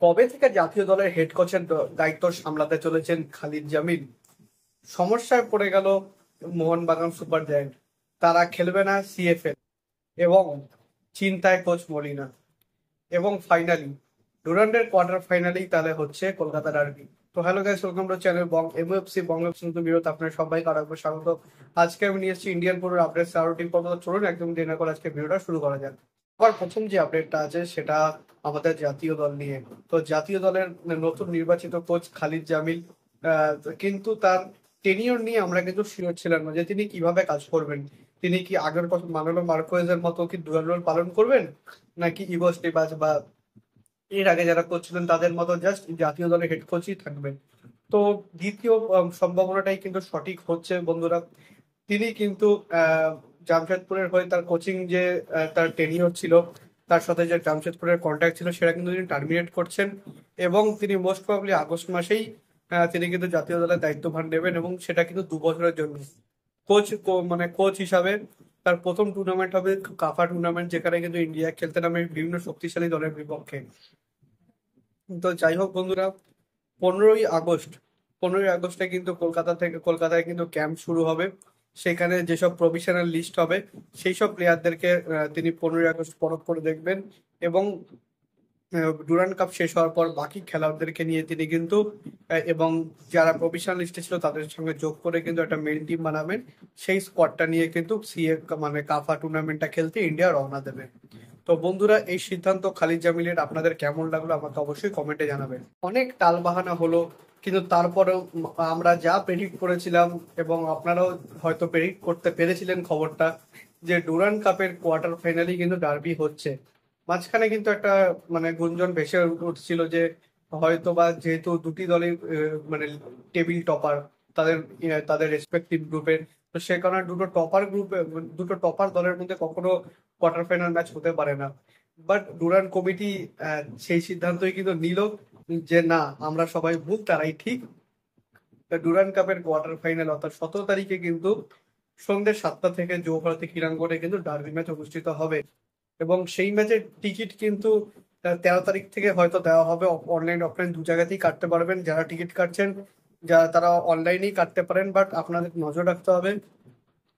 কবে থেকে জাতীয় দলের হেড কোচের দায়িত্ব সামলাতে চলেছেন খালিদ জামিল? সমস্যায় পড়ে গেল মোহনবাগান সুপার জায়ান্ট। তারা খেলবে না সিএফএল এবং চিন্তায় কোচ মলিনা। এবং ফাইনালি ডুরান্ডের কোয়ার্টার ফাইনালেই তাহলে হচ্ছে কলকাতা ডার্বি। তো hello guys, welcome to channel MFC Bangabandhu নতুন ভিডিওতে আপনার সবাইকে আরেকবার স্বাগত। আজকে আমি নিয়ে এসেছি ইন্ডিয়ান পুরোর আপডেট সারোটিন পর্ব। চলুন একদম দেরি না করে আজকে ভিডিওটা শুরু করা যাক। আবার প্রথম যে আপডেটটা আছে সেটা আমাদের জাতীয় দল নিয়ে। তো জাতীয় দলের নতুন নির্বাচিত কোচ খালিদ জামিল, কিন্তু তার টেনিওর নিয়ে আমরা কিন্তু শিওর ছিলাম না যে তিনি কিভাবে কাজ করবেন। তিনি কি আগের কথা মানলো মার্কোয়েজের মতো কি ডুয়াল রোল পালন করবেন, নাকি ইগো স্টেবাজ বা এর আগে যারা কোচ ছিলেন তাদের মতো জাস্ট জাতীয় দলের হেড কোচই থাকবেন। তো দ্বিতীয় সম্ভাবনাটাই কিন্তু সঠিক হচ্ছে বন্ধুরা। তিনি কিন্তু আহ, জামশেদপুরের হয়ে তার কোচিং যে তার টেনিওর ছিল, তার সাথে যে জামশেদপুরের কন্ট্যাক্ট ছিল সেটা কিন্তু তিনি টার্মিনেট করছেন। এবং তিনি মোস্ট প্রবাবলি আগস্ট মাসেই তিনি কিন্তু জাতীয় দলের দায়িত্বভার নেবেন, এবং সেটা কিন্তু 2 বছরের জন্য। কোচ মানে কোচ হিসাবে তার প্রথম টুর্নামেন্ট হবে কাফা টুর্নামেন্ট, যেখানে কিন্তু ইন্ডিয়া খেলতে নামে বিভিন্ন শক্তিশালী দলের বিপক্ষে। তো যাই হোক বন্ধুরা, 15ই আগস্ট 15ই আগস্টে কিন্তু কলকাতায় কিন্তু ক্যাম্প শুরু হবে। সেখানে যেসব প্রভিশনাল লিস্ট হবে সেই সব প্লেয়ারদেরকে তিনি 15ই আগস্ট পরখ করে দেখবেন। এবং ডুরান্ড কাপ শেষ হওয়ার পর বাকি খেলোয়াড়দেরকে নিয়ে তিনি কিন্তু এবং যারা প্রভিশনাল লিস্টে ছিল তাদের সঙ্গে যোগ করে কিন্তু একটা মেইন টিম বানাবেন। সেই স্কোয়াডটা নিয়ে কিন্তু মানে কাফা টুর্নামেন্টটা খেলতে ইন্ডিয়া রওনা দেবে। তো বন্ধুরা, এই সিদ্ধান্ত খালিদ জামিলের আপনাদের কেমন লাগলো আমাকে অবশ্যই কমেন্টে জানাবেন। অনেক টালবাহানা হলো, কিন্তু তারপরেও আমরা যা প্রেডিক্ট করেছিলাম এবং আপনারাও হয়তো প্রেডিক্ট করতে পেরেছিলেন খবরটা, যে ডুরান্ড কাপের কোয়ার্টার ফাইনালি কিন্তু ডার্বি হচ্ছে। মাঝখানে কিন্তু একটা মানে গুঞ্জন ভেসে উঠছিল যে হয়তো বা যেহেতু দুটি দলের মানে টেবিল টপার, তাদের তাদের রেসপেক্টিভ গ্রুপের, তো সে কারণে দুটো টপার দলের মধ্যে কখনো কোয়ার্টার ফাইনাল ম্যাচ হতে পারে না। বাট ডুরান্ড কমিটি সেই সিদ্ধান্তই কিন্তু নিল যে না, আমরা সবাই ভুল, তারাই ঠিক। ডুরান্ড কাপের কোয়ার্টার ফাইনাল অর্থাৎ 17 তারিখে কিন্তু সন্ধ্যে 7টা থেকে জৌহরতে ক্রীড়াঙ্গনে কিন্তু ডার্বি ম্যাচ অনুষ্ঠিত হবে। এবং সেই ম্যাচের টিকিট কিন্তু 13 তারিখ থেকে হয়তো দেওয়া হবে। অনলাইন অফলাইন দু জায়গাতেই কাটতে পারবেন যারা টিকিট কাটছেন। যারা তারা অনলাইনেই কাটতে পারেন, বাট আপনাদের নজর রাখতে হবে,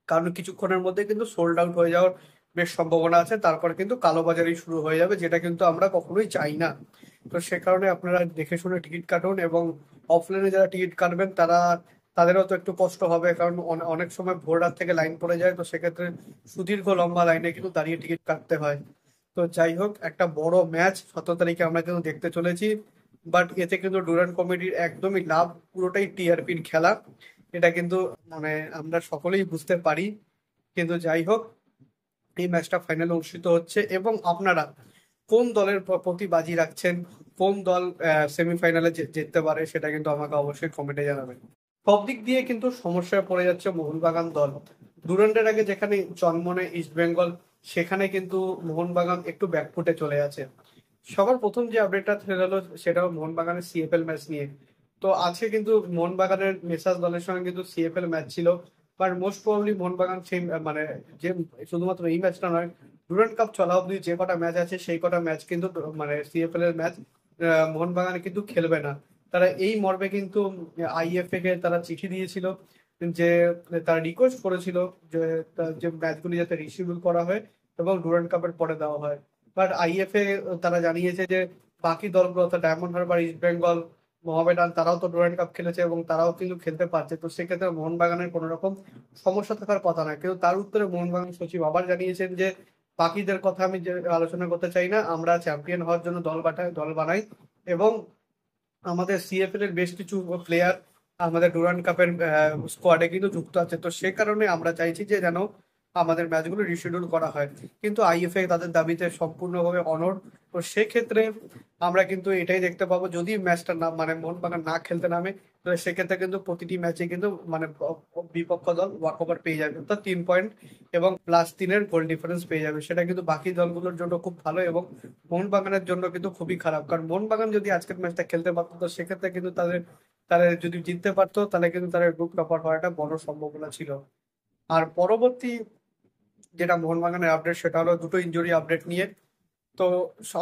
কারণ কিছুক্ষণের মধ্যে কিন্তু সোল্ড আউট হয়ে যাওয়ার বেশ সম্ভাবনা আছে। তারপর কিন্তু কালোবাজারি শুরু হয়ে যাবে, যেটা কিন্তু আমরা কখনোই চাই না। তো সে কারণে আপনারা দেখে শুনে টিকিট কাটুন। এবং অফলাইনে যারা টিকিট কাটবেন তাদেরও তো একটু কষ্ট হবে, কারণ অনেক সময় ভোর রাত থেকে লাইন পড়ে যায়। তো সেক্ষেত্রে সুদীর্ঘ লম্বা লাইনে কিন্তু দাঁড়িয়ে টিকিট কাটতে হয়। তো যাই হোক, একটা বড় ম্যাচ 17 তারিখে আমরা কিন্তু দেখতে চলেছি। বাট এতে কিন্তু ডুরান্ড কমিটির একদমই লাভ, পুরোটাই টিআরপির খেলা। এটা কিন্তু মানে আমরা সকলেই বুঝতে পারি। কিন্তু যাই হোক, এই ম্যাচটা ফাইনালে অনুষ্ঠিত হচ্ছে। এবং আপনারা কোন দলের প্রতি বাজি রাখছেন, কোন দল সেমিফাইনালে জিততে পারে, সেটা কিন্তু আমাকে অবশ্যই কমেন্টে জানাবেন। সব দিক দিয়ে কিন্তু সমস্যায় পড়ে যাচ্ছে মোহনবাগান দল। ডুরান্ডের আগে যেখানে জন্ম নেয় ইস্ট বেঙ্গল, সেখানে কিন্তু মোহনবাগান একটু ব্যাকফুটে চলে আছে। সবার প্রথম যে আপডেটটা হলো সেটা হলো মোহনবাগানের সিএফএল ম্যাচ নিয়ে। তো আজকে কিন্তু মোহনবাগানের মেসাজ দলের সঙ্গে কিন্তু সিএফএল ম্যাচ ছিল। বাট মোস্ট প্রবাবলি মোহনবাগান সেই মানে যে শুধুমাত্র এই ম্যাচটা নয়, ডুরান্ড কাপ চলা অবধি যে কটা ম্যাচ আছে সেই কটা ম্যাচ কিন্তু মানে সিএফএল এর ম্যাচ মোহনবাগান কিন্তু খেলবে না। তারা এই মর্মে কিন্তু আইএফএ কে তারা চিঠি দিয়েছিল, যে তারা রিকোয়েস্ট করেছিল যে যে ম্যাচগুলি যাতে রিশিডিউল করা হয় এবং ডুরান্ড কাপের পরে দেওয়া হয়। বাট আইএফএ তারা জানিয়েছে যে বাকি দলগুলো অর্থাৎ ডায়মন্ড হারবার, ইস্ট বেঙ্গল, মোহামেডান, তারাও তো ডুরান্ড কাপ খেলেছে এবং তারাও কিন্তু খেলতে পারছে। তো সেক্ষেত্রে মোহনবাগানের কোনো রকম সমস্যা থাকার কথা নয়। কিন্তু তার উত্তরে মোহনবাগান সচিব আবার জানিয়েছেন যে বাকিদের কথা আমি যে আলোচনা করতে চাই না, আমরা চ্যাম্পিয়ন হওয়ার জন্য দল বানাই। এবং আমাদের সিএফএল এর বেশ কিছু প্লেয়ার আমাদের ডুরান্ড কাপের স্কোয়াডে কিন্তু যুক্ত আছে। তো সে কারণে আমরা চাইছি যে যেন আমাদের ম্যাচগুলো রিশিডিউল করা হয়। কিন্তু আইএফএ তাদের দাবিতে সম্পূর্ণভাবে অনড়। তো সেক্ষেত্রে আমরা কিন্তু এটাই দেখতে পাবো, যদি ম্যাচটা না মানে মোহনবাগান না খেলতে নামে, তো সেক্ষেত্রে কিন্তু প্রতিটি ম্যাচে কিন্তু মানে বিপক্ষ দল ওয়াক ওভার পেয়ে যাবে, অর্থাৎ 3 পয়েন্ট এবং +3-এর গোল ডিফারেন্স পেয়ে যাবে। সেটা কিন্তু বাকি দলগুলোর জন্য খুব ভালো এবং মোহনবাগানের জন্য কিন্তু খুবই খারাপ। কারণ মোহনবাগান যদি আজকের ম্যাচটা খেলতে পারতো, তো সেক্ষেত্রে কিন্তু তাদের তারা যদি জিততে পারতো তাহলে কিন্তু তারা গ্রুপ টপার হওয়ার একটা বড় সম্ভাবনা ছিল। আর পরবর্তী যেটা মোহনবাগানের আপডেট সেটা হলো দুটো ইনজুরি আপডেট নিয়ে। তো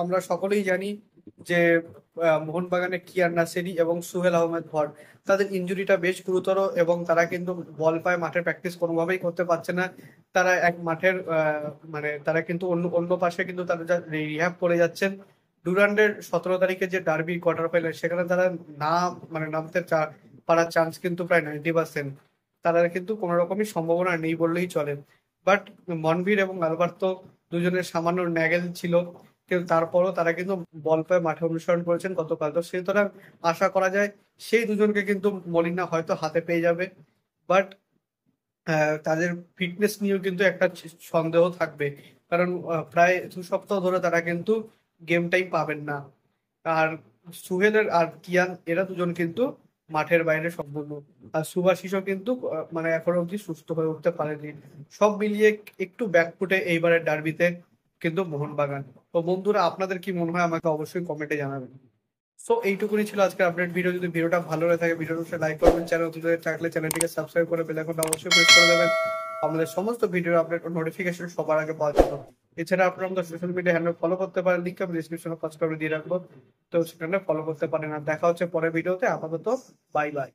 আমরা সকলেই জানি যে মোহনবাগানের কিয়ান নাসেরি এবং সুহেল আহমেদ ভর, তাদের ইনজুরিটা বেশ গুরুতর এবং তারা কিন্তু বল পায়ে মাঠে প্র্যাকটিস কোনোভাবেই করতে পারছে না। তারা এক মাঠের মানে তারা কিন্তু অন্য অন্য পাশে কিন্তু তারা রিহ্যাব করে যাচ্ছেন। ডুরান্ডের 17 তারিখে যে ডার্বি কোয়ার্টার ফাইনাল, সেখানে তারা না মানে নামতে পারার চান্স কিন্তু প্রায় 90%। তারা কিন্তু কোনো রকমই সম্ভাবনা নেই বললেই চলে। বাট মনবীর এবং আলবার্তো দুজনের সামান্য ন্যাগেল ছিল, কিন্তু তারপরও তারা কিন্তু বল পায়ে মাঠে অনুসরণ করেছেন গতকাল। তো সুতরাং আশা করা যায় সেই দুজনকে কিন্তু মলিনা হয়তো হাতে পেয়ে যাবে। বাট তাদের ফিটনেস নিয়েও কিন্তু একটা সন্দেহ থাকবে, কারণ প্রায় 2 সপ্তাহ ধরে তারা কিন্তু গেম টাইম পাবেন না। আর সুহেলের আর কিয়ান এরা দুজন কিন্তু মাঠের বাইরে সম্পূর্ণ। আর সুভাশিসও কিন্তু মানে এখনো অব্দি সুস্থ হয়ে উঠতে পারেনি। সব মিলিয়ে একটু ব্যাকফুটে এইবারের ডার্বিতে কিন্তু মোহনবাগান। তো বন্ধুরা, আপনাদের কি মনে হয় আমাকে অবশ্যই কমেন্টে জানাবেন। সো এইটুকুনি ছিল আজকের আপডেট ভিডিও। যদি ভিডিওটা ভালো লাগে থাকে ভিডিওটা অবশ্যই লাইক করবেন, চ্যানেল থাকলে চ্যানেলটিকে সাবস্ক্রাইব করে বেল আইকনটা অবশ্যই প্রেস করে দেবেন আমাদের সমস্ত ভিডিও আপডেট ও নোটিফিকেশন সবার আগে পাওয়ার জন্য। এছাড়া আপনারা আমাদের সোশ্যাল মিডিয়া হ্যান্ডেল ফলো করতে পারেন, লিঙ্ক আমি ডিসক্রিপশনে ফার্স্ট করে দিয়ে রাখবো, তো সেখানে ফলো করতে পারেন। আর দেখা হচ্ছে পরের ভিডিওতে। আপাতত বাই বাই।